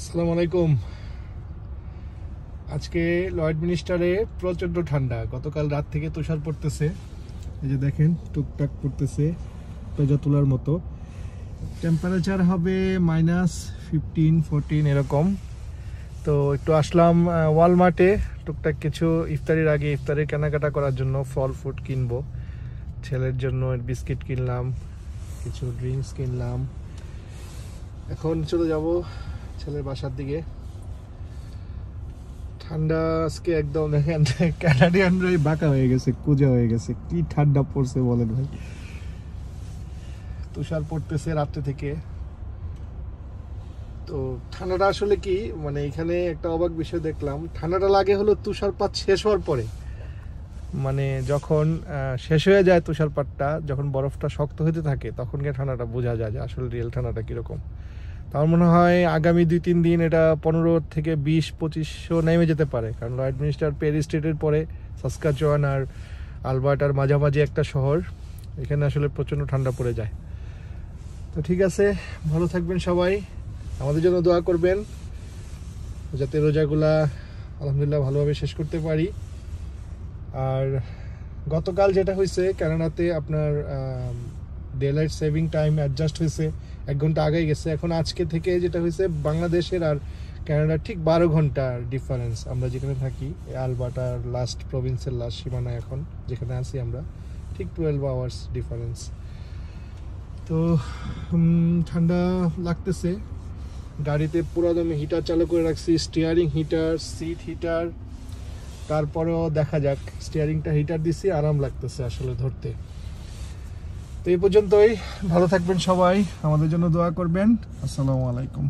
আসসালামু আলাইকুম। আজকে লয়েড মিনিস্টারে প্রচণ্ড ঠান্ডা। গতকাল রাত থেকে তুষার পড়তেছে, এই যে দেখেন টুকটাক পড়তেছে পেজা তোলার মতো। টেম্পারেচার হবে -15-14 এরকম। তো একটু আসলাম ওয়ালমার্টে টুকটাক কিছু ইফতারির আগে ইফতারির কেনাকাটা করার জন্য ফল ফুড কিনবো। ছেলের জন্য বিস্কিট কিনলাম, কিছু ড্রিঙ্কস কিনলাম। এখন চলে যাব ছেলের বাসার দিকে। ঠান্ডা আজকে একদম দেখেন, ক্যানাডিয়ানরাই বাঁকা হয়ে গেছে, কুজা হয়ে গেছে। কি ঠান্ডা পড়ছে বলেন ভাই। তুষার পড়তেছে রাত্রে থেকে। তো ঠান্ডাটা আসলে কি, মানে এখানে একটা অবাক বিষয় দেখলাম, ঠান্ডাটা লাগে হলো তুষারপাত শেষ হওয়ার পরে। মানে যখন শেষ হয়ে যায় তুষারপাতটা, যখন বরফটা শক্ত হতে থাকে, তখন গিয়ে ঠান্ডাটা বোঝা যায় যে আসলে রিয়েল ঠান্ডাটা কীরকম। আমার মনে হয় আগামী 2-3 দিন এটা 15 থেকে 20-25 নেমে যেতে পারে। কারণ লয়েড মিনিস্টার পেরি স্টেটের পরে সাসকাচুয়ান আর আলবার্টার মাঝামাঝি একটা শহর, এখানে আসলে প্রচণ্ড ঠান্ডা পড়ে যায়। তো ঠিক আছে, ভালো থাকবেন সবাই, আমাদের জন্য দোয়া করবেন যাতে রোজাগুলা আলহামদুলিল্লাহ ভালোভাবে শেষ করতে পারি। আর গতকাল যেটা হয়েছে, কানাডাতে আপনার day light saving time adjust হয়েছে, 1 ঘন্টা আগে গেছে। এখন আজকে থেকে যেটা হয়েছে, বাংলাদেশের আর কানাডার ঠিক 12 ঘন্টার ডিফারেন্স। আমরা যেখানে থাকি আলবার্টার লাস্ট প্রভিন্সের লাস্ট সীমানায় এখন যেখানে আছি আমরা, ঠিক 12 আওয়ার্স ডিফারেন্স। তো ঠান্ডা লাগতেছে। গাড়িতে পুরো দমে হিটার চালু করে রাখছি, স্টিয়ারিং হিটার, সিট হিটার। তারপরেও দেখা যাক, স্টিয়ারিংটা হিটার দিছি, আরাম লাগতেছে আসলে ধরতে। তো এই পর্যন্তই, ভালো থাকবেন সবাই, আমাদের জন্য দোয়া করবেন। আসসালামু আলাইকুম।